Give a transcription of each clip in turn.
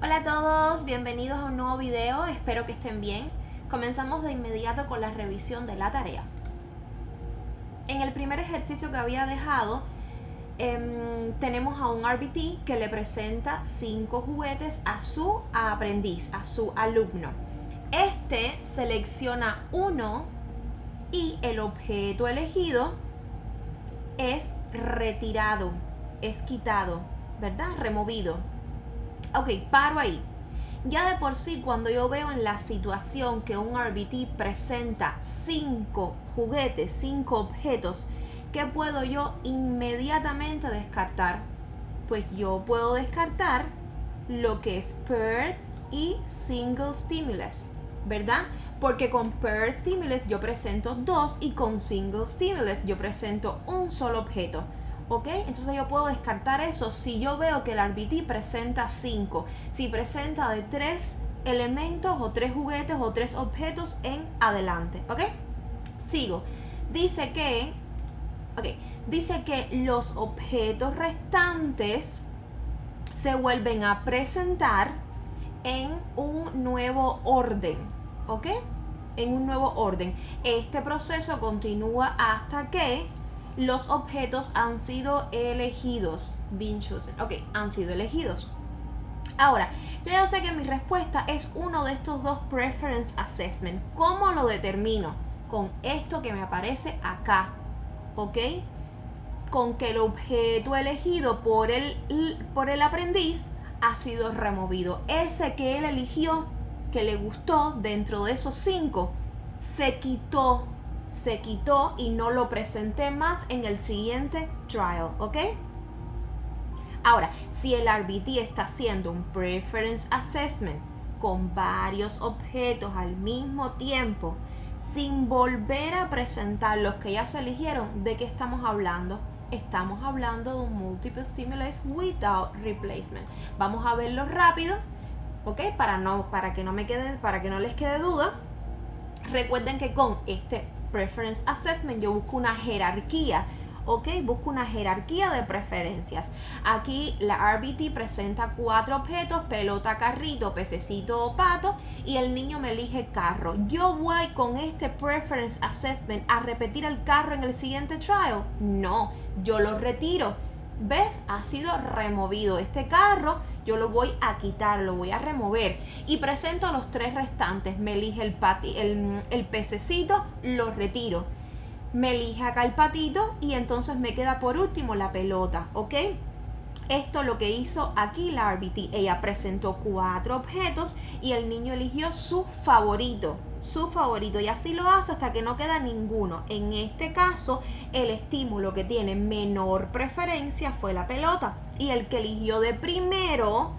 Hola a todos, bienvenidos a un nuevo video, espero que estén bien. Comenzamos de inmediato con la revisión de la tarea. En el primer ejercicio que había dejado, tenemos a un RBT que le presenta 5 juguetes a su aprendiz, a su alumno. Este selecciona uno y el objeto elegido es retirado, es quitado, ¿verdad? Removido. Ok, paro ahí. Ya de por sí, cuando yo veo en la situación que un RBT presenta 5 juguetes, 5 objetos, ¿qué puedo yo inmediatamente descartar? Pues yo puedo descartar lo que es paired y single stimulus, ¿verdad? Porque con paired stimulus yo presento 2 y con single stimulus yo presento un solo objeto. ¿Ok? Entonces yo puedo descartar eso si yo veo que el RBT presenta 5. Si presenta de 3 elementos o 3 juguetes o 3 objetos en adelante. ¿Ok? Sigo. Dice que los objetos restantes se vuelven a presentar en un nuevo orden. ¿Ok? En un nuevo orden. Este proceso continúa hasta que los objetos han sido elegidos. Been chosen. Ok, han sido elegidos. Ahora, yo sé que mi respuesta es uno de estos dos preference assessment. ¿Cómo lo determino? Con esto que me aparece acá. ¿Ok? Con que el objeto elegido por el aprendiz ha sido removido. Ese que él eligió, que le gustó dentro de esos 5, se quitó y no lo presenté más en el siguiente trial, ¿ok? Ahora, si el RBT está haciendo un preference assessment con varios objetos al mismo tiempo, sin volver a presentar los que ya se eligieron, ¿de qué estamos hablando? Estamos hablando de un multiple stimulus without replacement. Vamos a verlo rápido, ¿ok? Para que no les quede duda. Recuerden que con este preference assessment yo busco una jerarquía, ¿ok? Busco una jerarquía de preferencias. Aquí la RBT presenta 4 objetos: pelota, carrito, pececito o pato, y el niño me elige carro. ¿Yo voy con este preference assessment a repetir el carro en el siguiente trial? No, yo lo retiro. ¿Ves? Ha sido removido. Este carro yo lo voy a quitar, lo voy a remover y presento a los 3 restantes. Me elige el pececito, lo retiro. Me elige acá el patito y entonces me queda por último la pelota, ¿ok? Esto es lo que hizo aquí la RBT. Ella presentó 4 objetos y el niño eligió su favorito, y así lo hace hasta que no queda ninguno. En este caso, el estímulo que tiene menor preferencia fue la pelota, y el que eligió de primero,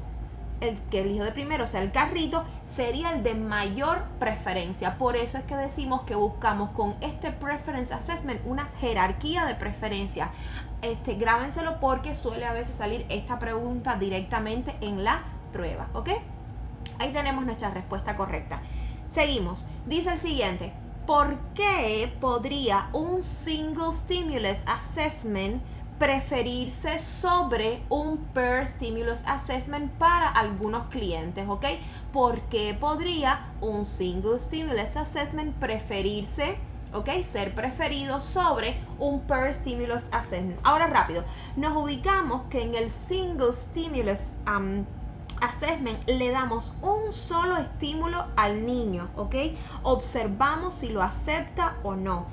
o sea, el carrito, sería el de mayor preferencia. Por eso es que decimos que buscamos con este preference assessment una jerarquía de preferencia. Grábenselo porque suele a veces salir esta pregunta directamente en la prueba, ¿ok? Ahí tenemos nuestra respuesta correcta. Seguimos. Dice el siguiente: ¿por qué podría un single stimulus assessment preferirse sobre un pair stimulus assessment para algunos clientes? ¿Ok? ¿Por qué podría un single stimulus assessment preferirse, ¿ok? Ser preferido sobre un pair stimulus assessment? Ahora rápido, nos ubicamos que en el single stimulus assessment le damos un solo estímulo al niño, ¿ok? Observamos si lo acepta o no.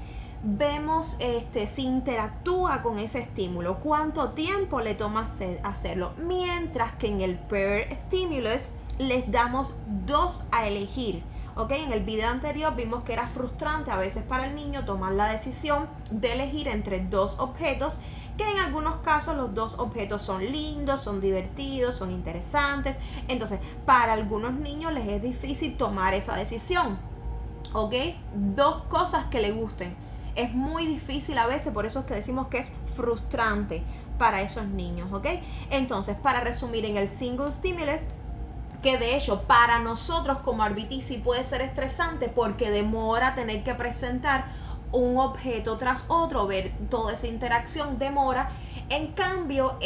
Vemos si interactúa con ese estímulo, cuánto tiempo le toma hacerlo, mientras que en el pair stimulus les damos 2 a elegir. ¿Ok? En el video anterior vimos que era frustrante a veces para el niño tomar la decisión de elegir entre 2 objetos, que en algunos casos los 2 objetos son lindos, son divertidos, son interesantes. Entonces, para algunos niños les es difícil tomar esa decisión, ¿ok? 2 cosas que le gusten. Es muy difícil a veces, por eso es que decimos que es frustrante para esos niños, ¿ok? Entonces, para resumir, en el single stimulus, que de hecho para nosotros como RBT sí puede ser estresante porque demora tener que presentar un objeto tras otro, ver toda esa interacción demora. En cambio,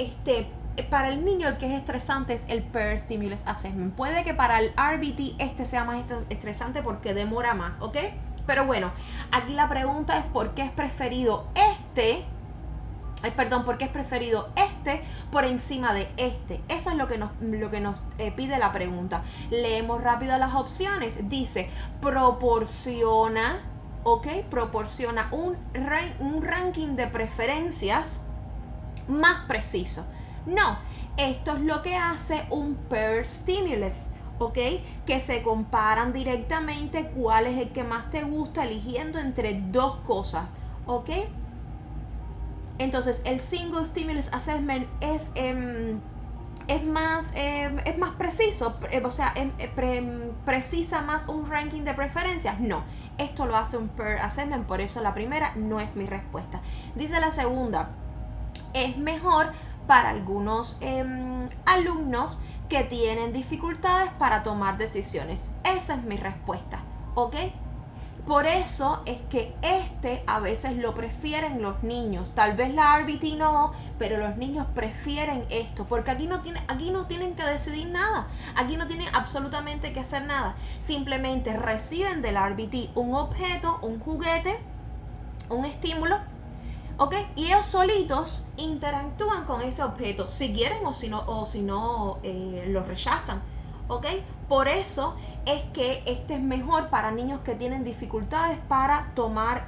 para el niño el que es estresante es el Peer Stimulus Assessment. Puede que para el RBT este sea más estresante porque demora más, ¿ok? Pero bueno, aquí la pregunta es ¿por qué es preferido ¿por qué es preferido este por encima de este? Eso es lo que nos pide la pregunta. Leemos rápido las opciones. Dice, proporciona un ranking de preferencias más preciso. No, esto es lo que hace un Peer Stimulus, ¿ok? Que se comparan directamente cuál es el que más te gusta eligiendo entre dos cosas, ¿ok? Entonces el Single Stimulus Assessment es más preciso, precisa más un ranking de preferencias. No, esto lo hace un Peer Assessment, por eso la primera no es mi respuesta. Dice la segunda, es mejor para algunos alumnos que tienen dificultades para tomar decisiones. Esa es mi respuesta, ¿ok? Por eso es que a veces lo prefieren los niños. Tal vez la RBT no, pero los niños prefieren esto. Porque aquí no tienen que decidir nada. Aquí no tienen absolutamente que hacer nada. Simplemente reciben del RBT un objeto, un juguete, un estímulo, ¿ok? Y ellos solitos interactúan con ese objeto, si quieren o si no lo rechazan, ¿ok? Por eso es que este es mejor para niños que tienen dificultades para tomar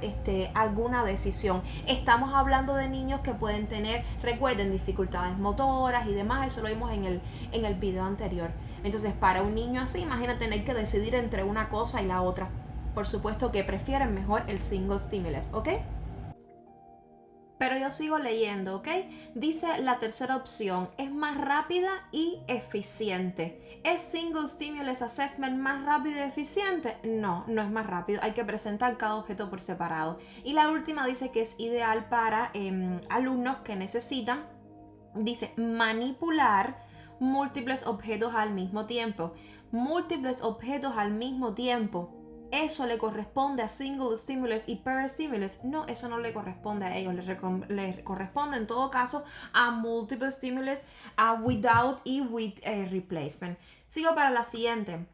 alguna decisión. Estamos hablando de niños que pueden tener, recuerden, dificultades motoras y demás, eso lo vimos en el video anterior. Entonces, para un niño así, imagina tener que decidir entre una cosa y la otra. Por supuesto que prefieren mejor el Single Stimulus, ¿ok? Pero yo sigo leyendo, ¿ok? Dice la tercera opción, es más rápida y eficiente. ¿Es Single Stimulus Assessment más rápido y eficiente? No, no es más rápido. Hay que presentar cada objeto por separado. Y la última dice que es ideal para alumnos que necesitan, dice, manipular múltiples objetos al mismo tiempo. Múltiples objetos al mismo tiempo. ¿Eso le corresponde a Single Stimulus y Peer Stimulus? No, eso no le corresponde a ellos. Les corresponde en todo caso a Multiple Stimulus, a Without y With Replacement. Sigo para la siguiente.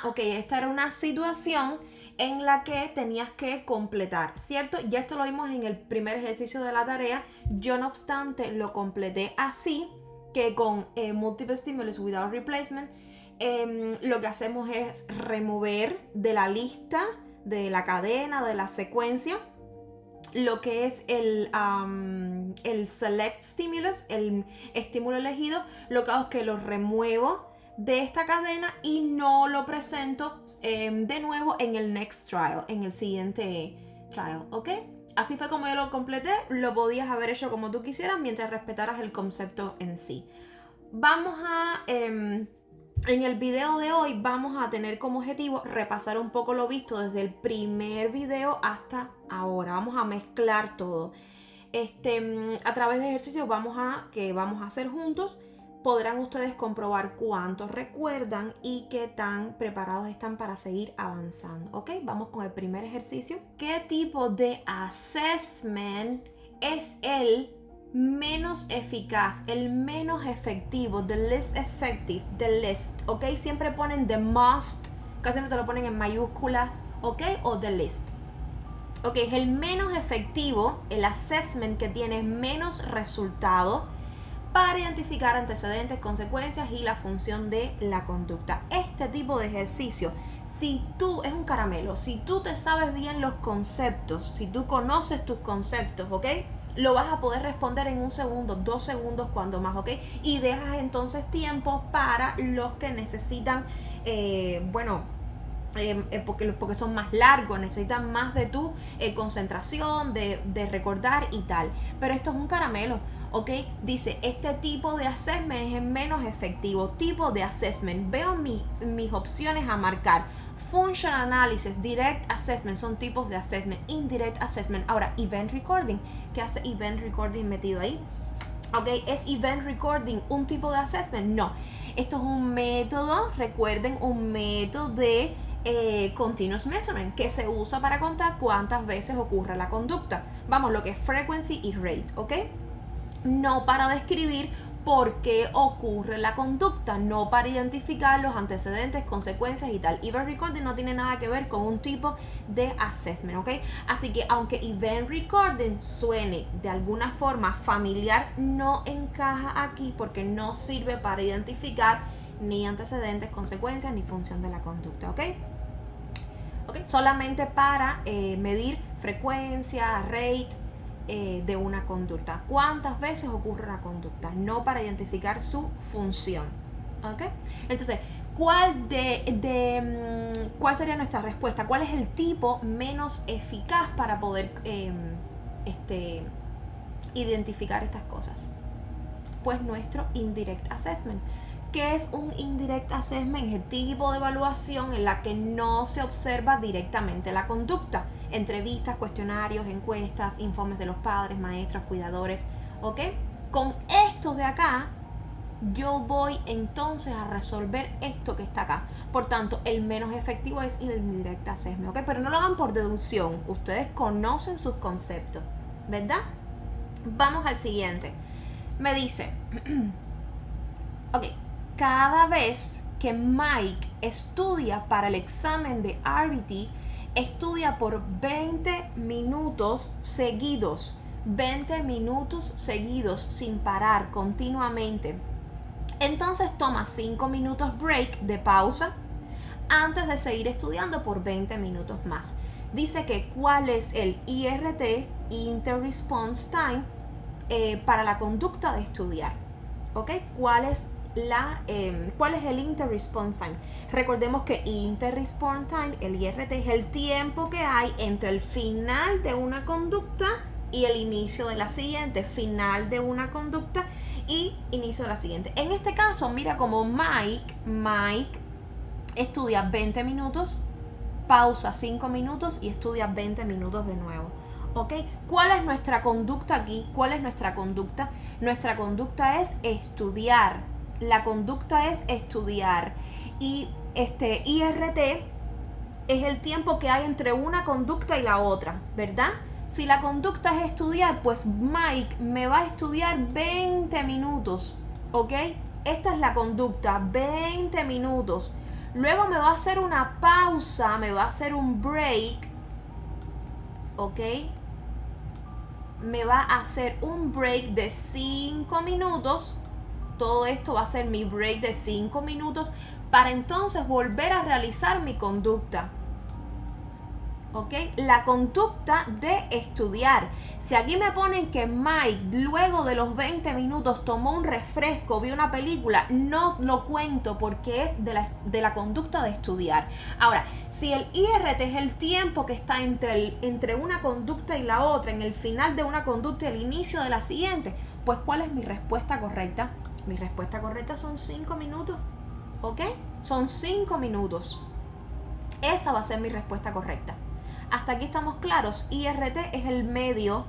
Ok, esta era una situación en la que tenías que completar, ¿cierto? Ya esto lo vimos en el primer ejercicio de la tarea. Yo, no obstante, lo completé así, que con Multiple Stimulus Without Replacement, lo que hacemos es remover de la lista, de la cadena, de la secuencia, lo que es el Select Stimulus, el estímulo elegido. Lo que hago es que lo remuevo de esta cadena y no lo presento de nuevo en el next trial, en el siguiente trial, ¿ok? Así fue como yo lo completé. Lo podías haber hecho como tú quisieras mientras respetaras el concepto en sí. Vamos a... en el video de hoy vamos a tener como objetivo repasar un poco lo visto desde el primer video hasta ahora. Vamos a mezclar todo. A través de ejercicios que vamos a hacer juntos, podrán ustedes comprobar cuánto recuerdan y qué tan preparados están para seguir avanzando. ¿Ok? Vamos con el primer ejercicio. ¿Qué tipo de assessment es el menos eficaz, el menos efectivo, the least effective, the least, ¿ok? Siempre ponen the most, casi no te lo ponen en mayúsculas, ¿ok? O the least. Ok, es el menos efectivo, el assessment que tiene menos resultado para identificar antecedentes, consecuencias y la función de la conducta. Este tipo de ejercicio, es un caramelo, si tú te sabes bien los conceptos, si tú conoces tus conceptos, ¿ok? Lo vas a poder responder en 1 segundo, 2 segundos cuando más, ¿ok? Y dejas entonces tiempo para los que necesitan, porque son más largos, necesitan más de tu concentración, de recordar y tal. Pero esto es un caramelo, ¿ok? Dice, este tipo de assessment es el menos efectivo. Tipo de assessment. Veo mis opciones a marcar. Function Analysis, Direct Assessment son tipos de assessment. Indirect Assessment. Ahora, Event Recording. ¿Qué hace Event Recording metido ahí? ¿Ok? ¿Es Event Recording un tipo de assessment? No. Esto es un método, recuerden, un método de Continuous Measurement que se usa para contar cuántas veces ocurre la conducta. Vamos, lo que es Frequency y Rate, ¿ok? no para describir por qué ocurre la conducta, no para identificar los antecedentes, consecuencias y tal. Event recording no tiene nada que ver con un tipo de assessment, ¿ok? Así que aunque event recording suene de alguna forma familiar, no encaja aquí porque no sirve para identificar ni antecedentes, consecuencias, ni función de la conducta, ¿ok? ¿Okay? Solamente para medir frecuencia, rate, de una conducta. ¿Cuántas veces ocurre una conducta? No para identificar su función. ¿Ok? Entonces, ¿cuál sería nuestra respuesta? ¿Cuál es el tipo menos eficaz para poder identificar estas cosas? Pues nuestro indirect assessment. ¿Qué es un indirect assessment? Es el tipo de evaluación en la que no se observa directamente la conducta. Entrevistas, cuestionarios, encuestas, informes de los padres, maestros, cuidadores, ¿ok? Con esto de acá, yo voy entonces a resolver esto que está acá. Por tanto, el menos efectivo es el indirect assessment, ¿ok? Pero no lo hagan por deducción. Ustedes conocen sus conceptos, ¿verdad? Vamos al siguiente. Me dice, ok, cada vez que Mike estudia para el examen de RBT, estudia por 20 minutos seguidos. 20 minutos seguidos sin parar continuamente. Entonces toma 5 minutos break de pausa antes de seguir estudiando por 20 minutos más. Dice que cuál es el IRT, Inter-Response Time, para la conducta de estudiar. ¿Ok? ¿Cuál es el Inter-Response Time? Recordemos que Inter-Response Time, el IRT, es el tiempo que hay entre el final de una conducta y el inicio de la siguiente. Final de una conducta y inicio de la siguiente. En este caso, mira como Mike estudia 20 minutos, pausa 5 minutos y estudia 20 minutos de nuevo. ¿Ok? ¿Cuál es nuestra conducta aquí? ¿Cuál es nuestra conducta? Nuestra conducta es estudiar. La conducta es estudiar. Y IRT es el tiempo que hay entre una conducta y la otra, ¿verdad? Si la conducta es estudiar, pues Mike me va a estudiar 20 minutos, ¿ok? Esta es la conducta, 20 minutos. Luego me va a hacer una pausa, me va a hacer un break, ¿ok? Me va a hacer un break de 5 minutos. Todo esto va a ser mi break de 5 minutos para entonces volver a realizar mi conducta. ¿Ok? La conducta de estudiar. Si aquí me ponen que Mike luego de los 20 minutos tomó un refresco, vio una película, no lo cuento porque es de la conducta de estudiar. Ahora, si el IRT es el tiempo que está entre una conducta y la otra, en el final de una conducta y el inicio de la siguiente, pues ¿cuál es mi respuesta correcta? Mi respuesta correcta son 5 minutos. ¿Ok? Son 5 minutos. Esa va a ser mi respuesta correcta. Hasta aquí estamos claros. IRT es el medio,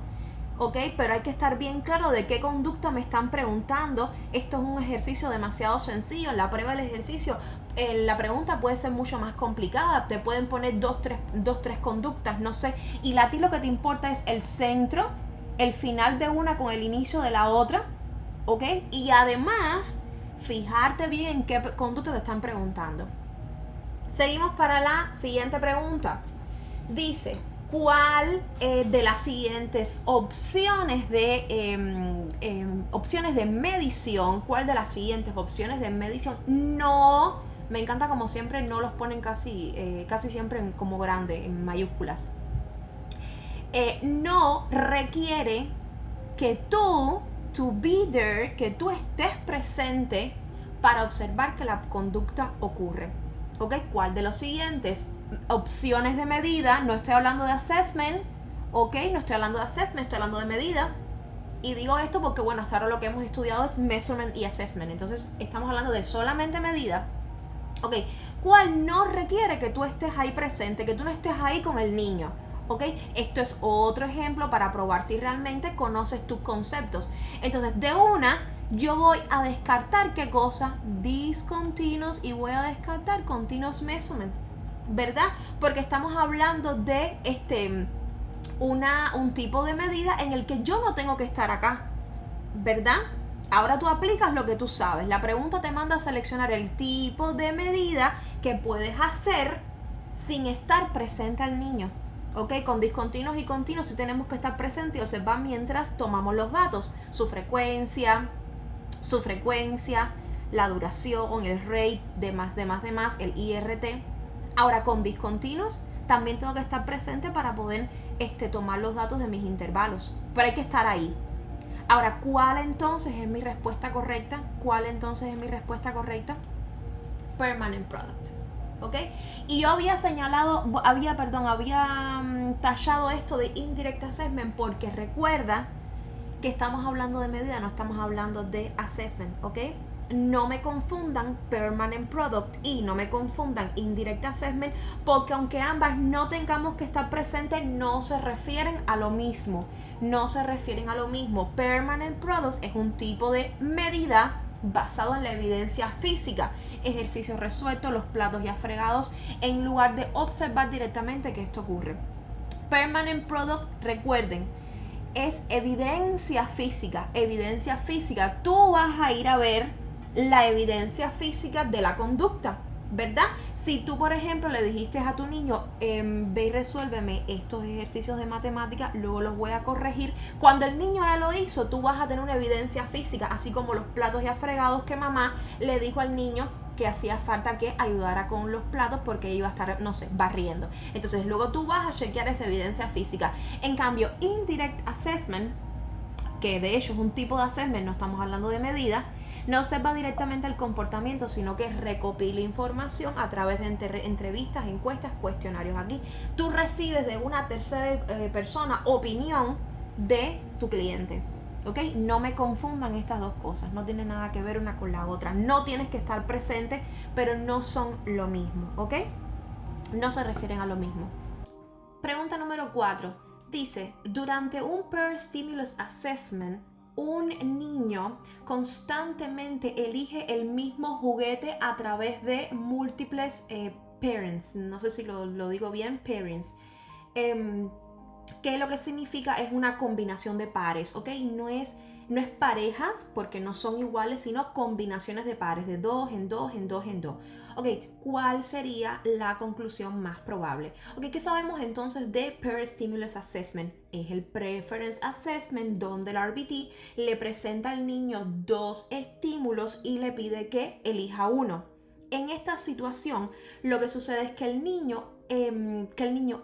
¿ok? Pero hay que estar bien claro de qué conducta me están preguntando. Esto es un ejercicio demasiado sencillo. En la prueba del ejercicio, la pregunta puede ser mucho más complicada. Te pueden poner dos, tres conductas, no sé. Y a ti lo que te importa es el centro, el final de una con el inicio de la otra, ¿ok? Y además, fijarte bien en qué conducta te están preguntando. Seguimos para la siguiente pregunta. Dice, ¿cuál de las siguientes opciones de medición, cuál de las siguientes opciones de medición no, me encanta como siempre, no los ponen casi siempre como grande, en mayúsculas, no requiere que tú, to be there, que tú estés presente para observar que la conducta ocurre? ¿Ok? ¿Cuál de los siguientes? Opciones de medida, no estoy hablando de assessment, ¿ok? No estoy hablando de assessment, estoy hablando de medida. Y digo esto porque, bueno, hasta ahora lo que hemos estudiado es measurement y assessment. Entonces, estamos hablando de solamente medida. ¿Ok? ¿Cuál no requiere que tú estés ahí presente, que tú no estés ahí con el niño? ¿Ok? Esto es otro ejemplo para probar si realmente conoces tus conceptos. Entonces, de una, yo voy a descartar ¿qué cosa? Discontinuous, y voy a descartar continuous measurement, ¿verdad? Porque estamos hablando de un tipo de medida en el que yo no tengo que estar acá, ¿verdad? Ahora tú aplicas lo que tú sabes. La pregunta te manda a seleccionar el tipo de medida que puedes hacer sin estar presente al niño. ¿Ok? Con discontinuos y continuos sí tenemos que estar presentes y observar mientras tomamos los datos. Su frecuencia, la duración, el rate, demás, el IRT. Ahora con discontinuos también tengo que estar presente para poder tomar los datos de mis intervalos. Pero hay que estar ahí. Ahora, ¿cuál entonces es mi respuesta correcta? Permanent product. ¿Ok? Y yo había tachado esto de indirect assessment porque recuerda que estamos hablando de medida, no estamos hablando de assessment, ¿ok? No me confundan permanent product y no me confundan indirect assessment, porque aunque ambas no tengamos que estar presentes, no se refieren a lo mismo. Permanent product es un tipo de medida basado en la evidencia física, ejercicios resueltos, los platos ya fregados, en lugar de observar directamente que esto ocurre. Permanent product, recuerden, es evidencia física. Tú vas a ir a ver la evidencia física de la conducta, ¿verdad? Si tú, por ejemplo, le dijiste a tu niño, ve y resuélveme estos ejercicios de matemática, luego los voy a corregir. Cuando el niño ya lo hizo, tú vas a tener una evidencia física, así como los platos ya fregados que mamá le dijo al niño que hacía falta que ayudara con los platos porque iba a estar, no sé, barriendo. Entonces luego tú vas a chequear esa evidencia física. En cambio, indirect assessment, que de hecho es un tipo de assessment, no estamos hablando de medida, no observa directamente el comportamiento, sino que recopila información a través de entrevistas, encuestas, cuestionarios. Aquí tú recibes de una tercera persona opinión de tu cliente. ¿Ok? No me confundan estas dos cosas, no tienen nada que ver una con la otra. No tienes que estar presente, pero no son lo mismo. ¿Ok? No se refieren a lo mismo. Pregunta número 4. Dice, durante un Per Stimulus Assessment, un niño constantemente elige el mismo juguete a través de múltiples parents. No sé si lo digo bien, parents. Que lo que significa es una combinación de pares, ¿ok? No es parejas porque no son iguales, sino combinaciones de pares, de 2 en 2 en 2 en 2. Ok, ¿cuál sería la conclusión más probable? Ok, ¿qué sabemos entonces de Per Stimulus Assessment? Es el Preference Assessment donde el RBT le presenta al niño 2 estímulos y le pide que elija uno. En esta situación, lo que sucede es que el niño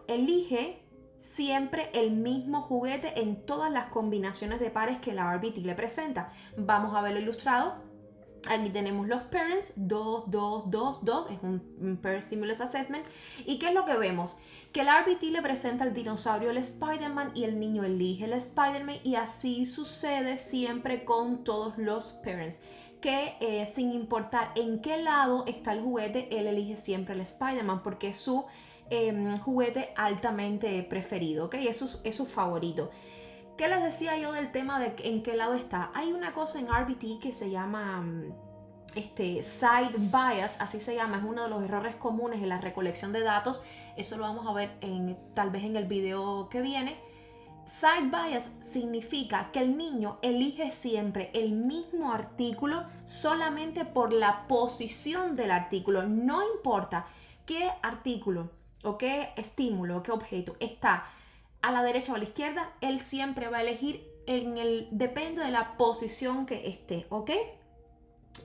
elige siempre el mismo juguete en todas las combinaciones de pares que la RBT le presenta. Vamos a verlo ilustrado. Aquí tenemos los parents, 2, 2, 2, 2, es un Per Stimulus Assessment. ¿Y qué es lo que vemos? Que el RBT le presenta al dinosaurio el Spider-Man y el niño elige el Spider-Man, y así sucede siempre con todos los parents. Que sin importar en qué lado está el juguete, él elige siempre el Spider-Man porque es su juguete altamente preferido, ¿ok? Es su favorito. ¿Qué les decía yo del tema de en qué lado está? Hay una cosa en RBT que se llama side bias, así se llama, es uno de los errores comunes en la recolección de datos. Eso lo vamos a ver tal vez en el video que viene. Side bias significa que el niño elige siempre el mismo artículo solamente por la posición del artículo. No importa qué artículo o qué estímulo o qué objeto está a la derecha o a la izquierda, él siempre va a elegir depende de la posición que esté, ¿ok?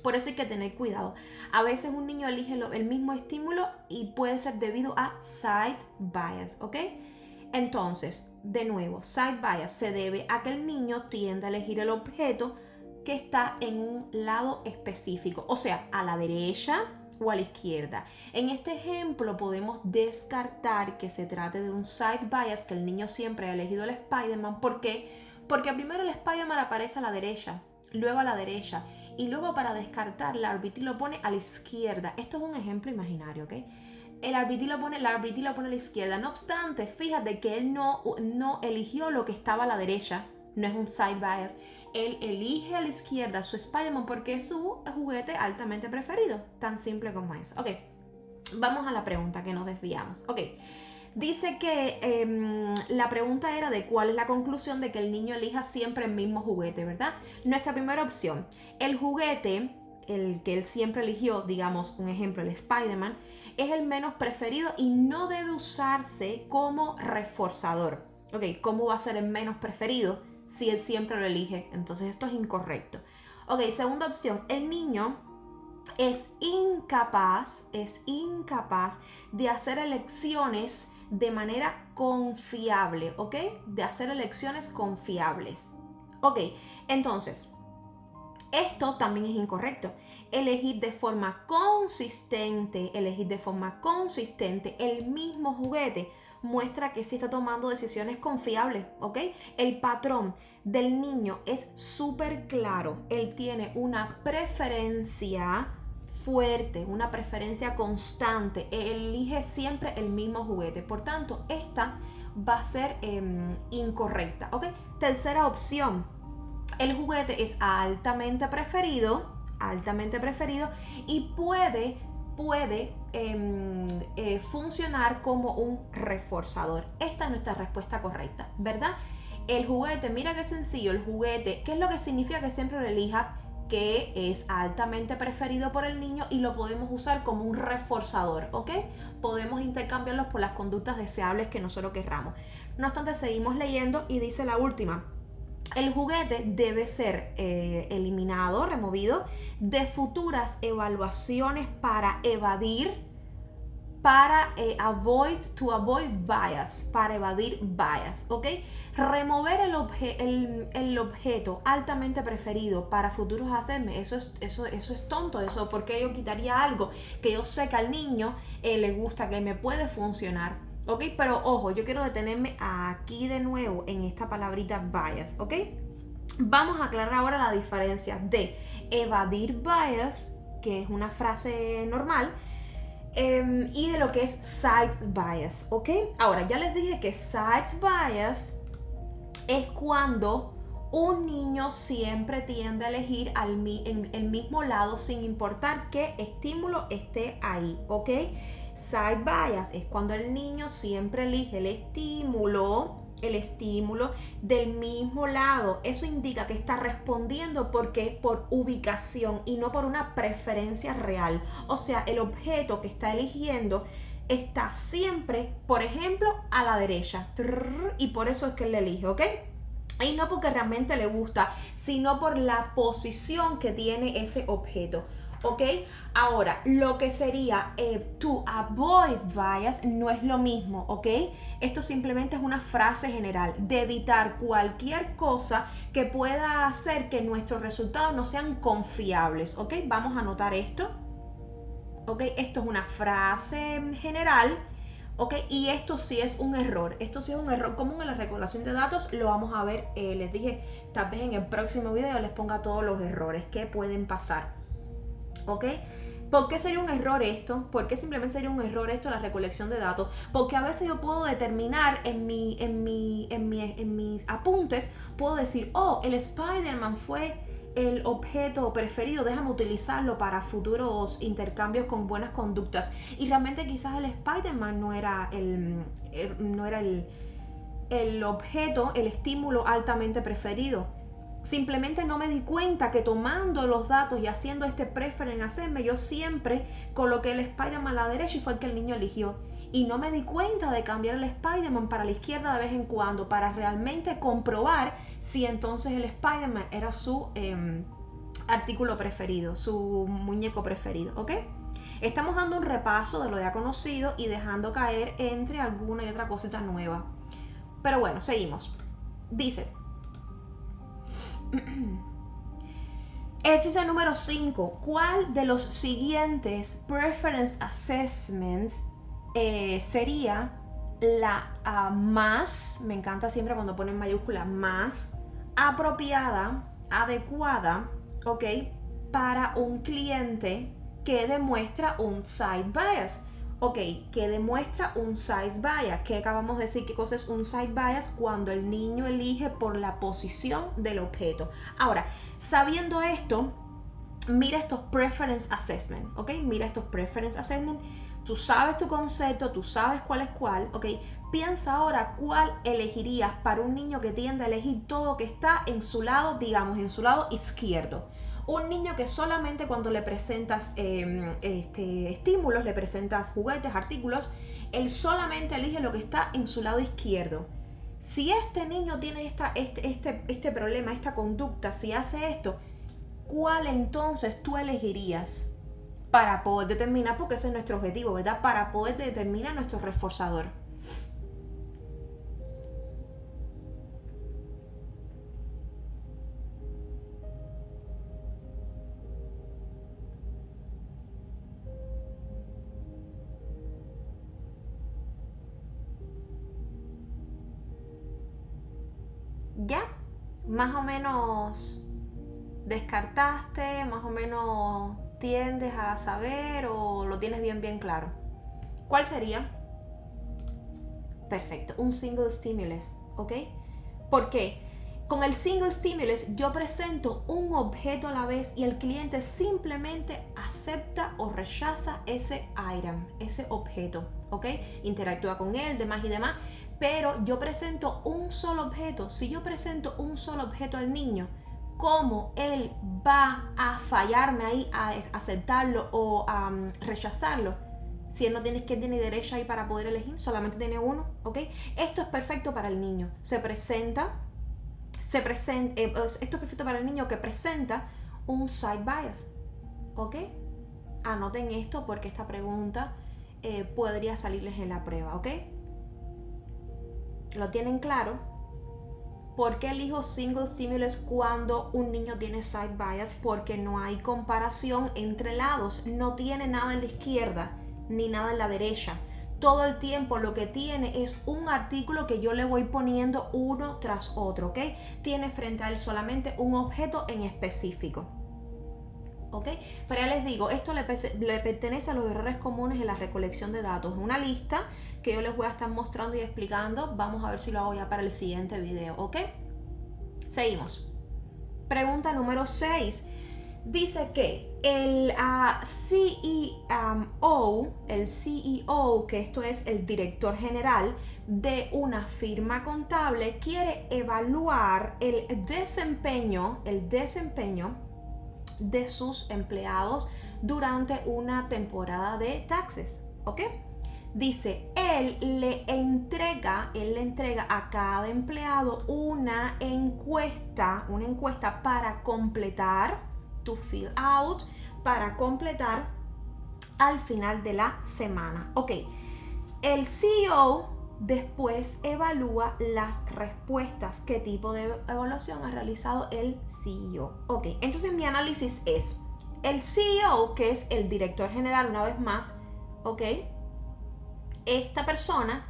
Por eso hay que tener cuidado. A veces un niño elige el mismo estímulo y puede ser debido a side bias, ¿ok? Entonces, de nuevo, side bias se debe a que el niño tiende a elegir el objeto que está en un lado específico, o sea, a la derecha o a la izquierda. En este ejemplo podemos descartar que se trate de un side bias, que el niño siempre ha elegido el Spider-Man. ¿Por qué? Porque primero el Spider-Man aparece a la derecha, luego a la derecha, y luego para descartar, la RBT lo pone a la izquierda. Esto es un ejemplo imaginario, ¿ok? La RBT lo pone a la izquierda. No obstante, fíjate que él no eligió lo que estaba a la derecha. No es un side bias. Él elige a la izquierda su Spider-Man porque es su juguete altamente preferido. Tan simple como eso. Ok, vamos a la pregunta que nos desviamos. Ok, Dice que la pregunta era de cuál es la conclusión de que el niño elija siempre el mismo juguete, ¿verdad? Nuestra primera opción, el juguete, el que él siempre eligió, digamos, un ejemplo, el Spider-Man, es el menos preferido y no debe usarse como reforzador. Ok, ¿cómo va a ser el menos preferido si él siempre lo elige? Entonces esto es incorrecto. Ok, segunda opción, el niño es incapaz de hacer elecciones de manera confiable, ¿ok? De hacer elecciones confiables. Ok, entonces, esto también es incorrecto. Elegir de forma consistente el mismo juguete muestra que sí está tomando decisiones confiables, ¿ok? El patrón del niño es súper claro. Él tiene una preferencia fuerte, una preferencia constante. Elige siempre el mismo juguete. Por tanto, esta va a ser incorrecta, ¿ok? Tercera opción. El juguete es altamente preferido y puede funcionar como un reforzador. Esta es nuestra respuesta correcta, ¿verdad? El juguete, mira qué sencillo, el juguete, ¿qué es lo que significa que siempre lo elija? Que es altamente preferido por el niño y lo podemos usar como un reforzador, ¿ok? Podemos intercambiarlos por las conductas deseables que nosotros querramos. No obstante, seguimos leyendo y dice la última. El juguete debe ser eliminado, removido de futuras evaluaciones para evadir bias, ¿ok? Remover el objeto altamente preferido para futuros assessments, eso es tonto, eso, porque yo quitaría algo que yo sé que al niño le gusta, que me puede funcionar. ¿Ok? Pero ojo, yo quiero detenerme aquí de nuevo en esta palabrita bias, ¿ok? Vamos a aclarar ahora la diferencia de evadir bias, que es una frase normal, y de lo que es cite bias, ¿ok? Ahora, ya les dije que cite bias es cuando un niño siempre tiende a elegir el mismo lado sin importar qué estímulo esté ahí, ¿ok? Side bias es cuando el niño siempre elige el estímulo del mismo lado. Eso indica que está respondiendo por ubicación y no por una preferencia real. O sea, el objeto que está eligiendo está siempre, por ejemplo, a la derecha. Y por eso es que él le elige, ¿ok? Y no porque realmente le gusta, sino por la posición que tiene ese objeto. ¿Ok? Ahora, lo que sería to avoid bias no es lo mismo, ¿ok? Esto simplemente es una frase general de evitar cualquier cosa que pueda hacer que nuestros resultados no sean confiables, ¿ok? Vamos a anotar esto, ¿ok? Esto es una frase general, ¿ok? Y esto sí es un error. Esto sí es un error común en la recolección de datos. Lo vamos a ver, les dije, tal vez en el próximo video les ponga todos los errores que pueden pasar. ¿Ok? ¿Por qué sería un error esto? ¿Por qué simplemente sería un error esto, la recolección de datos? Porque a veces yo puedo determinar en mis apuntes, puedo decir, oh, el Spider-Man fue el objeto preferido, déjame utilizarlo para futuros intercambios con buenas conductas. Y realmente quizás el Spider-Man no era el objeto, el estímulo altamente preferido. Simplemente no me di cuenta que tomando los datos y haciendo este preference hacerme, yo siempre coloqué el Spider-Man a la derecha y fue el que el niño eligió. Y no me di cuenta de cambiar el Spider-Man para la izquierda de vez en cuando para realmente comprobar si entonces el Spider-Man era su artículo preferido, su muñeco preferido, ¿ok? Estamos dando un repaso de lo ya conocido y dejando caer entre alguna y otra cosita nueva. Pero bueno, seguimos. Dice... Ejercicio número 5. ¿Cuál de los siguientes preference assessments sería la más, me encanta siempre cuando ponen mayúscula, más apropiada, adecuada, ¿ok? Para un cliente que demuestra un side bias? Ok, que demuestra un size bias. ¿Qué acabamos de decir? ¿Qué cosa es un size bias? Cuando el niño elige por la posición del objeto. Ahora, sabiendo esto, mira estos preference assessment, ¿ok? Mira estos preference assessment. Tú sabes tu concepto, tú sabes cuál es cuál, ¿ok? Piensa ahora cuál elegirías para un niño que tiende a elegir todo que está en su lado, digamos, en su lado izquierdo. Un niño que solamente cuando le presentas estímulos, le presentas juguetes, artículos, él solamente elige lo que está en su lado izquierdo. Si este niño tiene este problema, esta conducta, si hace esto, ¿cuál entonces tú elegirías para poder determinar, porque ese es nuestro objetivo, ¿verdad? Para poder determinar nuestro reforzador. ¿Ya? Más o menos descartaste, más o menos tiendes a saber o lo tienes bien claro. ¿Cuál sería? Perfecto, un single stimulus, ¿ok? ¿Por qué? Con el single stimulus yo presento un objeto a la vez y el cliente simplemente acepta o rechaza ese item, ese objeto, ¿ok? Interactúa con él, demás y demás, pero yo presento un solo objeto. Si yo presento un solo objeto al niño, ¿cómo él va a fallarme ahí, a aceptarlo o a rechazarlo? Si él no tiene izquierda ni derecha ahí para poder elegir, solamente tiene uno, ¿ok? Esto es perfecto para el niño. Esto es perfecto para el niño que presenta un side bias, ¿ok? Anoten esto porque esta pregunta podría salirles en la prueba, ¿ok? ¿Lo tienen claro? ¿Por qué elijo single stimulus cuando un niño tiene side bias? Porque no hay comparación entre lados, no tiene nada en la izquierda ni nada en la derecha. Todo el tiempo lo que tiene es un artículo que yo le voy poniendo uno tras otro, ¿ok? Tiene frente a él solamente un objeto en específico, ¿ok? Pero ya les digo, esto le pertenece a los errores comunes en la recolección de datos. Una lista que yo les voy a estar mostrando y explicando. Vamos a ver si lo hago ya para el siguiente video, ¿ok? Seguimos. Pregunta número 6. Dice que el CEO, que esto es el director general de una firma contable, quiere evaluar el desempeño de sus empleados durante una temporada de taxes, ¿ok? Dice, él le entrega a cada empleado una encuesta para completar, to fill out, para completar al final de la semana. Ok, el CEO después evalúa las respuestas. ¿Qué tipo de evaluación ha realizado el CEO? Ok, entonces mi análisis es, el CEO, que es el director general, una vez más, ok, esta persona,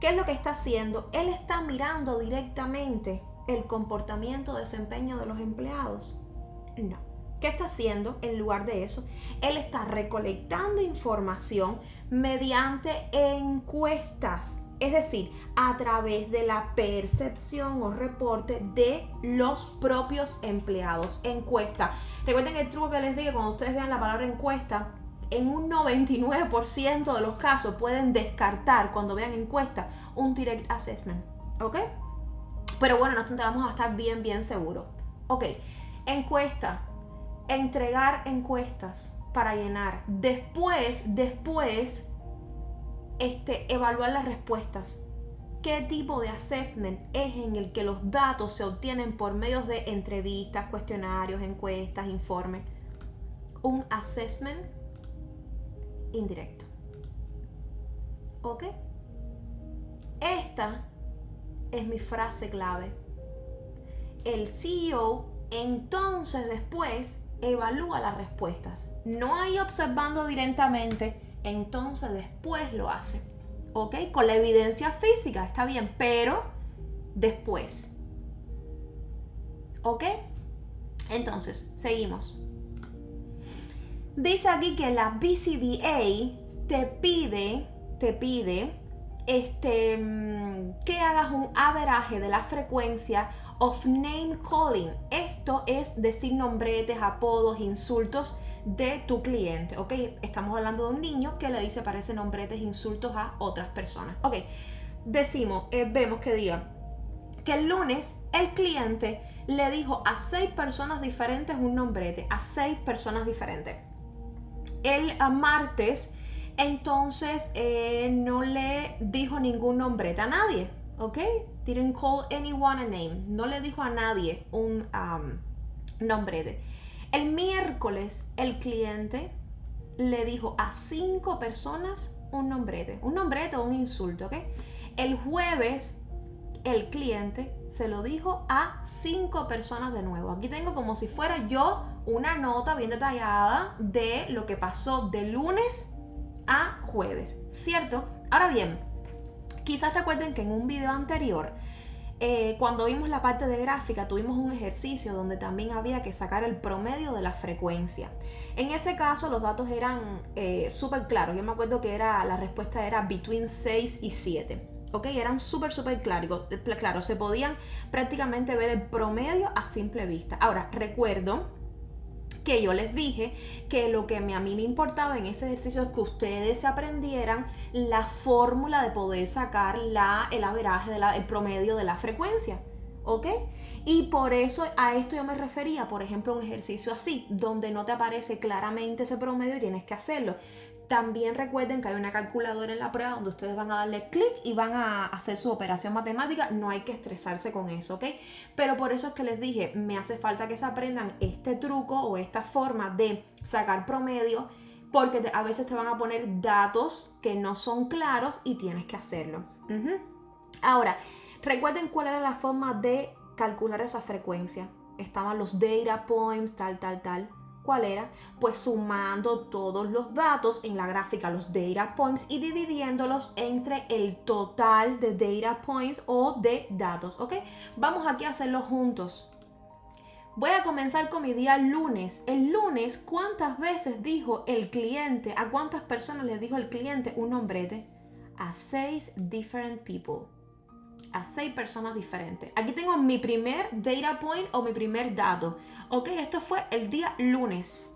¿qué es lo que está haciendo? Él está mirando directamente el comportamiento, desempeño de los empleados. No. ¿Qué está haciendo en lugar de eso? Él está recolectando información mediante encuestas, es decir, a través de la percepción o reporte de los propios empleados. Encuesta. Recuerden el truco que les dije, cuando ustedes vean la palabra encuesta, en un 99% de los casos pueden descartar cuando vean encuesta un direct assessment, ¿ok? Pero bueno, no obstante, vamos a estar bien seguros. Ok, encuesta. Entregar encuestas para llenar. Después evaluar las respuestas. ¿Qué tipo de assessment es en el que los datos se obtienen por medio de entrevistas, cuestionarios, encuestas, informes? Un assessment indirecto. ¿Ok? Esta es mi frase clave. El CEO entonces después evalúa las respuestas. No hay observando directamente, entonces después lo hace. ¿Ok? Con la evidencia física, está bien, pero después. ¿Ok? Entonces, seguimos. Dice aquí que la BCBA te pide que hagas un averaje de la frecuencia of name calling. Esto es decir nombretes, apodos, insultos de tu cliente, ¿ok? Estamos hablando de un niño que le dice parece nombretes, insultos a otras personas, ¿ok? Vemos que diga que el lunes el cliente le dijo a 6 personas diferentes un nombrete, a 6 personas diferentes. El martes entonces no le dijo ningún nombrete a nadie, ¿ok? Didn't call anyone a name. No le dijo a nadie un nombrete. El miércoles el cliente le dijo a 5 personas un nombrete o un insulto, ¿ok? El jueves el cliente se lo dijo a 5 personas de nuevo. Aquí tengo como si fuera yo una nota bien detallada de lo que pasó de lunes a jueves, ¿cierto? Ahora bien, quizás recuerden que en un video anterior, cuando vimos la parte de gráfica, tuvimos un ejercicio donde también había que sacar el promedio de la frecuencia. En ese caso los datos eran súper claros. Yo me acuerdo que la respuesta era between 6 y 7. ¿Ok? Eran súper claros. Se podían prácticamente ver el promedio a simple vista. Ahora, recuerdo que yo les dije que lo que a mí me importaba en ese ejercicio es que ustedes aprendieran la fórmula de poder sacar el averaje, el promedio de la frecuencia, ¿ok? Y por eso a esto yo me refería, por ejemplo, a un ejercicio así, donde no te aparece claramente ese promedio y tienes que hacerlo. También recuerden que hay una calculadora en la prueba donde ustedes van a darle clic y van a hacer su operación matemática. No hay que estresarse con eso, ¿ok? Pero por eso es que les dije, me hace falta que se aprendan este truco o esta forma de sacar promedio, porque a veces te van a poner datos que no son claros y tienes que hacerlo. Ahora, recuerden cuál era la forma de calcular esa frecuencia. Estaban los data points, tal. ¿Cuál era? Pues sumando todos los datos en la gráfica, los data points, y dividiéndolos entre el total de data points o de datos, ¿ok? Vamos aquí a hacerlo juntos. Voy a comenzar con mi día lunes. El lunes, ¿cuántas veces dijo el cliente? ¿A cuántas personas le dijo el cliente un nombrete? A 6 different people. A 6 personas diferentes. Aquí tengo mi primer data point o mi primer dato. Ok, esto fue el día lunes.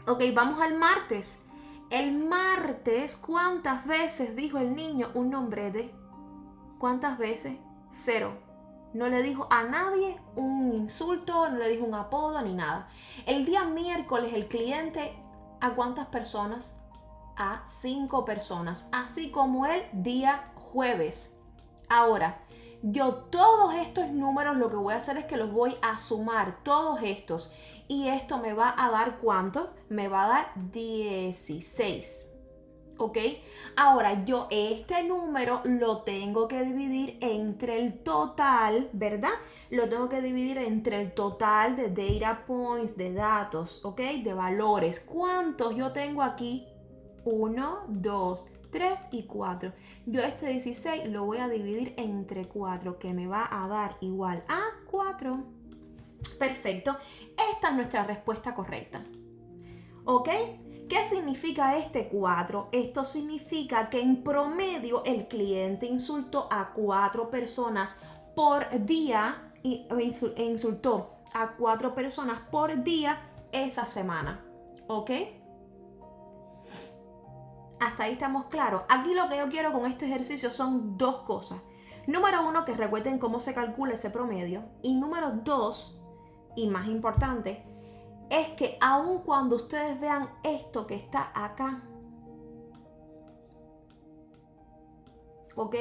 Ok, vamos al martes. El martes, ¿cuántas veces dijo el niño un nombrete? ¿Cuántas veces? 0. No le dijo a nadie un insulto, no le dijo un apodo ni nada. El día miércoles el cliente, ¿a cuántas personas? A 5 personas. Así como el día jueves. Ahora, yo todos estos números lo que voy a hacer es que los voy a sumar, todos estos. Y esto me va a dar ¿cuánto? Me va a dar 16. ¿Ok? Ahora, yo este número lo tengo que dividir entre el total, ¿verdad? Lo tengo que dividir entre el total de data points, de datos, ¿ok? De valores. ¿Cuántos yo tengo aquí? 1, 2, 3 y 4. Yo este 16 lo voy a dividir entre 4, que me va a dar igual a 4. Perfecto. Esta es nuestra respuesta correcta. ¿Ok? ¿Qué significa este 4? Esto significa que en promedio el cliente insultó a 4 personas por día e insultó a 4 personas por día esa semana. ¿Ok? Hasta ahí estamos claros. Aquí lo que yo quiero con este ejercicio son 2 cosas. Número 1, que recuerden cómo se calcula ese promedio. Y número 2, y más importante, es que aun cuando ustedes vean esto que está acá, ¿ok?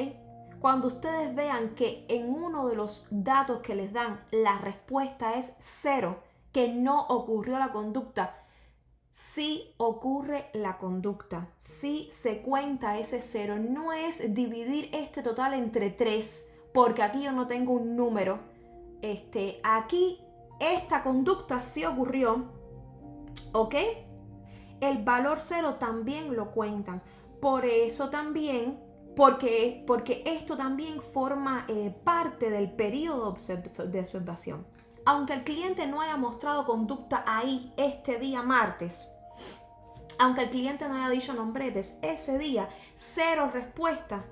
Cuando ustedes vean que en uno de los datos que les dan la respuesta es 0, que no ocurrió la conducta, sí ocurre la conducta, sí se cuenta ese 0. No es dividir este total entre 3, porque aquí yo no tengo un número. Aquí esta conducta sí ocurrió, ¿ok? El valor 0 también lo cuentan. Por eso también, porque esto también forma parte del periodo de observación. Aunque el cliente no haya mostrado conducta ahí este día martes, Aunque el cliente no haya dicho nombretes, ese día 0 respuesta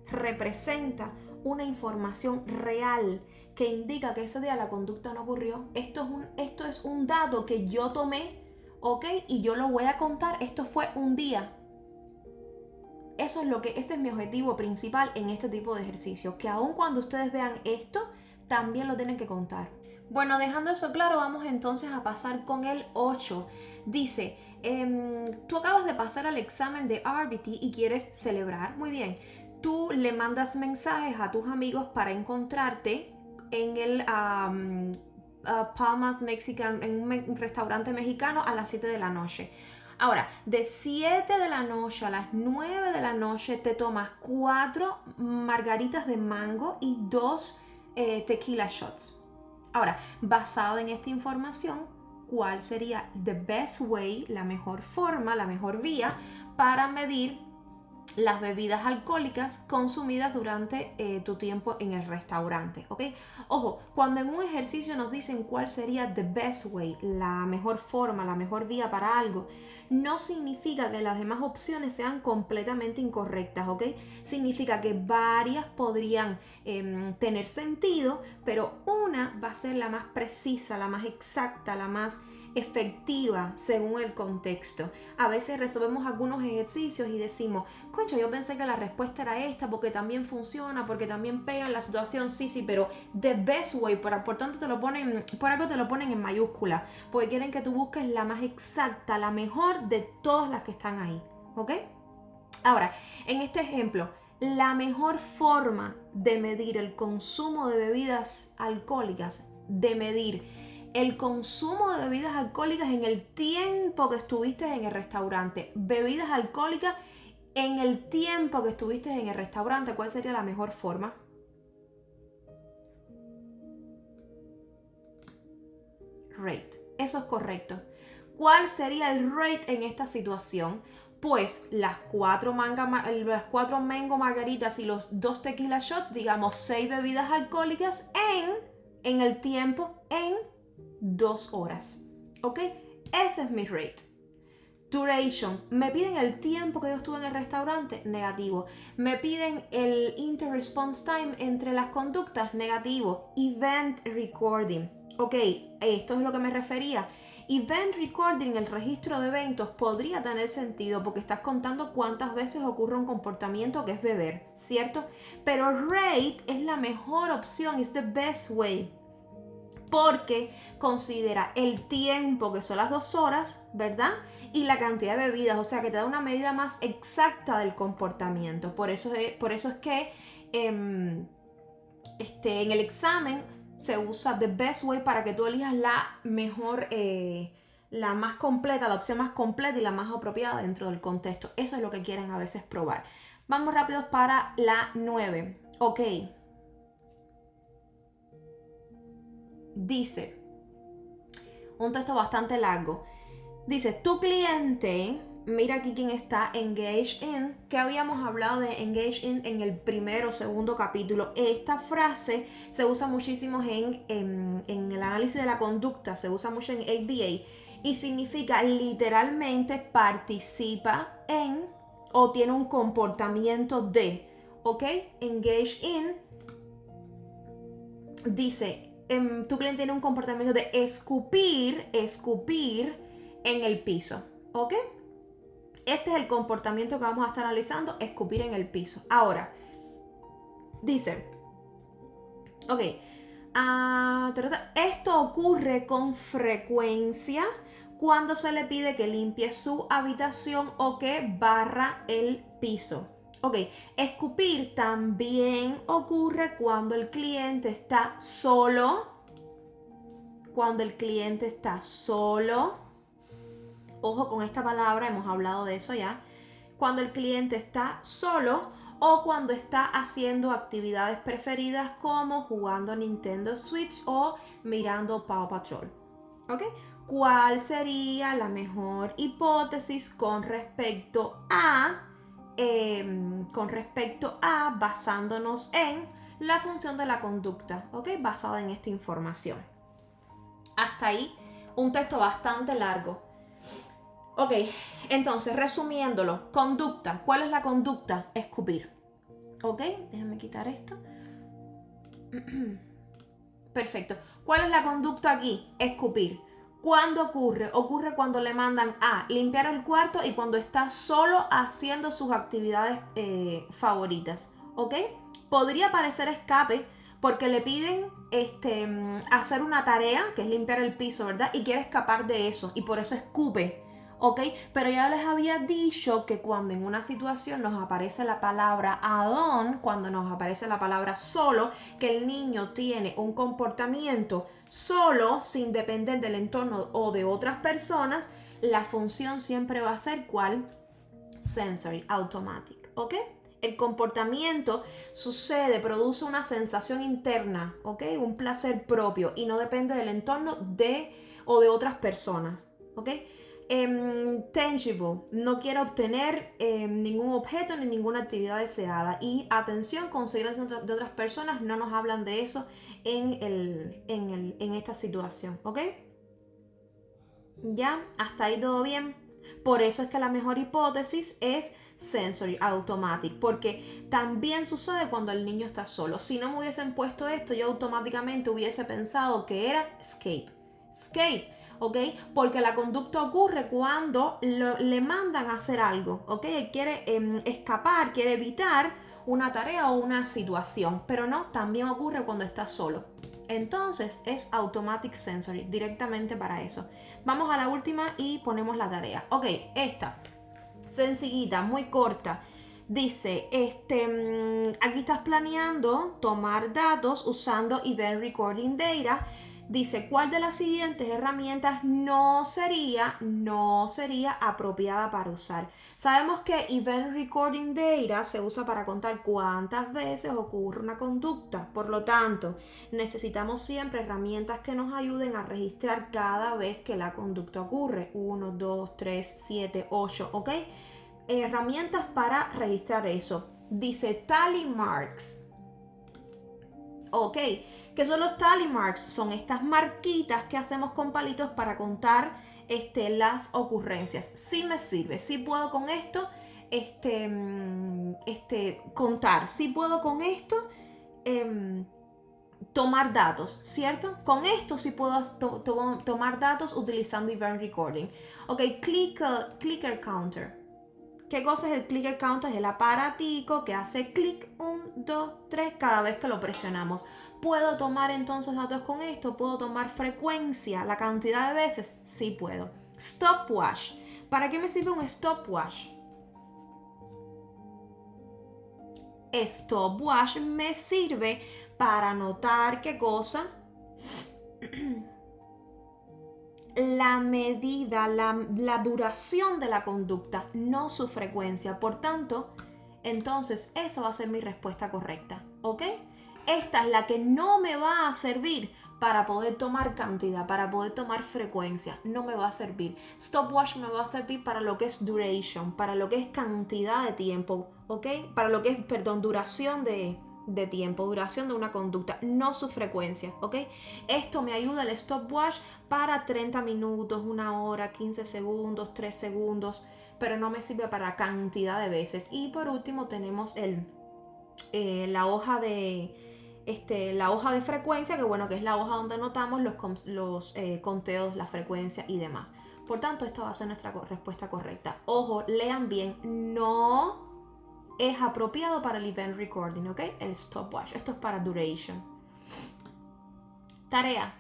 representa una información real que indica que ese día la conducta no ocurrió. Esto es un dato que yo tomé, ¿ok? Y yo lo voy a contar. Esto fue un día. Ese es mi objetivo principal en este tipo de ejercicio, que aun cuando ustedes vean esto, también lo tienen que contar. Bueno, dejando eso claro, vamos entonces a pasar con el 8. Dice, tú acabas de pasar al examen de RBT y quieres celebrar. Muy bien. Tú le mandas mensajes a tus amigos para encontrarte en el Palmas Mexican, en un restaurante mexicano a las 7 de la noche. Ahora, de 7 de la noche a las 9 de la noche te tomas 4 margaritas de mango y 2 tequila shots. Ahora, basado en esta información, ¿cuál sería the best way, la mejor forma, la mejor vía para medir las bebidas alcohólicas consumidas durante tu tiempo en el restaurante? ¿Ok? Ojo, cuando en un ejercicio nos dicen cuál sería the best way, la mejor forma, la mejor vía para algo, no significa que las demás opciones sean completamente incorrectas, ¿ok? Significa que varias podrían tener sentido, pero una va a ser la más precisa, la más exacta, la más efectiva según el contexto. A veces resolvemos algunos ejercicios y decimos, concha, yo pensé que la respuesta era esta porque también funciona, porque también pega en la situación, sí, pero the best way, por tanto por algo te lo ponen en mayúscula, porque quieren que tú busques la más exacta, la mejor de todas las que están ahí, ¿ok? Ahora, en este ejemplo, la mejor forma de medir el consumo de bebidas alcohólicas, de medir el consumo de bebidas alcohólicas en el tiempo que estuviste en el restaurante. Bebidas alcohólicas en el tiempo que estuviste en el restaurante. ¿Cuál sería la mejor forma? Rate. Eso es correcto. ¿Cuál sería el rate en esta situación? Pues las 4 mango margaritas y los 2 tequila shots, digamos 6 bebidas alcohólicas en el tiempo, en 2 horas. ¿Ok? Ese es mi rate. Duration. ¿Me piden el tiempo que yo estuve en el restaurante? Negativo. ¿Me piden el inter-response time entre las conductas? Negativo. Event recording. Ok, esto es lo que me refería. Event recording, el registro de eventos, podría tener sentido porque estás contando cuántas veces ocurre un comportamiento que es beber, ¿cierto? Pero rate es la mejor opción, es the best way, porque considera el tiempo, que son las 2 horas, ¿verdad? Y la cantidad de bebidas, o sea que te da una medida más exacta del comportamiento. Por eso es que en el examen se usa the best way para que tú elijas la mejor, la más completa, la opción más completa y la más apropiada dentro del contexto. Eso es lo que quieren a veces probar. Vamos rápidos para la 9. Ok. Dice, un texto bastante largo. Dice, tu cliente, mira aquí quién está, engage in, que habíamos hablado de engage in en el primero o segundo capítulo. Esta frase se usa muchísimo en el análisis de la conducta, se usa mucho en ABA y significa literalmente participa en o tiene un comportamiento de, ¿ok? Engage in dice, tu cliente tiene un comportamiento de escupir en el piso, ¿ok? Este es el comportamiento que vamos a estar analizando, escupir en el piso. Ahora, dice, ok, esto ocurre con frecuencia cuando se le pide que limpie su habitación o que barra el piso. Ok, escupir también ocurre cuando el cliente está solo. Cuando el cliente está solo. Ojo con esta palabra, hemos hablado de eso ya. Cuando el cliente está solo o cuando está haciendo actividades preferidas como jugando Nintendo Switch o mirando Paw Patrol. ¿Ok? ¿Cuál sería la mejor hipótesis con respecto a basándonos en la función de la conducta, ¿ok? Basada en esta información. Hasta ahí un texto bastante largo. Ok, entonces resumiéndolo, conducta. ¿Cuál es la conducta? Escupir. Ok, déjame quitar esto. Perfecto. ¿Cuál es la conducta aquí? Escupir. ¿Cuándo ocurre? Ocurre cuando le mandan a limpiar el cuarto y cuando está solo haciendo sus actividades favoritas. ¿Ok? Podría parecer escape porque le piden hacer una tarea, que es limpiar el piso, ¿verdad? Y quiere escapar de eso y por eso escupe. ¿Ok? Pero ya les había dicho que cuando en una situación nos aparece la palabra alone, cuando nos aparece la palabra solo, que el niño tiene un comportamiento solo, sin depender del entorno o de otras personas, la función siempre va a ser ¿cuál? Sensory, automatic, ¿ok? El comportamiento sucede, produce una sensación interna, ¿ok? Un placer propio y no depende del entorno o de otras personas, ¿ok? Tangible, no quiere obtener ningún objeto ni ninguna actividad deseada. Y atención, consideración de otras personas, no nos hablan de eso en esta situación, ¿ok? ¿Ya? ¿Hasta ahí todo bien? Por eso es que la mejor hipótesis es sensory automatic, porque también sucede cuando el niño está solo. Si no me hubiesen puesto esto, yo automáticamente hubiese pensado que era escape. Escape, ¿ok? Porque la conducta ocurre cuando le mandan a hacer algo, ¿ok? Él quiere escapar, quiere evitar una tarea o una situación, pero no, también ocurre cuando está solo. Entonces es automatic sensory, directamente para eso. Vamos a la última y ponemos la tarea. Ok, esta, sencillita, muy corta. Dice, aquí estás planeando tomar datos usando Event Recording Data. Dice, ¿cuál de las siguientes herramientas no sería apropiada para usar? Sabemos que Event Recording Data se usa para contar cuántas veces ocurre una conducta. Por lo tanto, necesitamos siempre herramientas que nos ayuden a registrar cada vez que la conducta ocurre. 1, 2, 3, 7, 8, ¿ok? Herramientas para registrar eso. Dice tally marks. Ok, ¿qué son los tally marks? Son estas marquitas que hacemos con palitos para contar las ocurrencias. Sí me sirve, sí puedo con esto contar, sí puedo con esto tomar datos, ¿cierto? Con esto sí puedo tomar datos utilizando Event Recording. Ok, clicker counter. ¿Qué cosa es el clicker counter? Es el aparatico que hace clic 1, 2, 3 cada vez que lo presionamos. ¿Puedo tomar entonces datos con esto? ¿Puedo tomar frecuencia? ¿La cantidad de veces? Sí puedo. Stopwatch. ¿Para qué me sirve un stopwatch? Stopwatch me sirve para anotar qué cosa. La medida, la duración de la conducta, no su frecuencia. Por tanto, entonces esa va a ser mi respuesta correcta, ¿ok? Esta es la que no me va a servir para poder tomar cantidad, para poder tomar frecuencia. No me va a servir. Stopwatch me va a servir para lo que es duration, para lo que es cantidad de tiempo, ¿ok? Para lo que es, duración de tiempo, duración de una conducta, no su frecuencia, ¿ok? Esto me ayuda el stopwatch para 30 minutos, 1 hora, 15 segundos, 3 segundos, pero no me sirve para cantidad de veces. Y por último tenemos la hoja de frecuencia, que es la hoja donde anotamos los conteos, la frecuencia y demás. Por tanto, esta va a ser nuestra respuesta correcta. Ojo, lean bien, no es apropiado para el event recording, ¿ok? El stopwatch, esto es para duration. Tarea.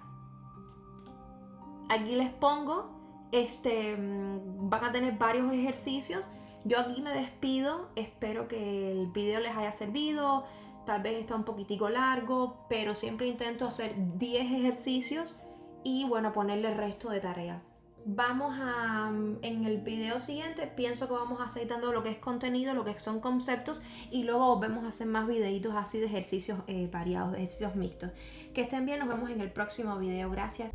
Aquí les pongo, van a tener varios ejercicios. Yo aquí me despido, espero que el video les haya servido. Tal vez está un poquitico largo, pero siempre intento hacer 10 ejercicios y bueno, ponerle el resto de tarea. En el video siguiente pienso que vamos a seguir dando lo que es contenido, lo que son conceptos, y luego vamos a hacer más videitos así de ejercicios variados, ejercicios mixtos. Que estén bien, nos vemos en el próximo video. Gracias.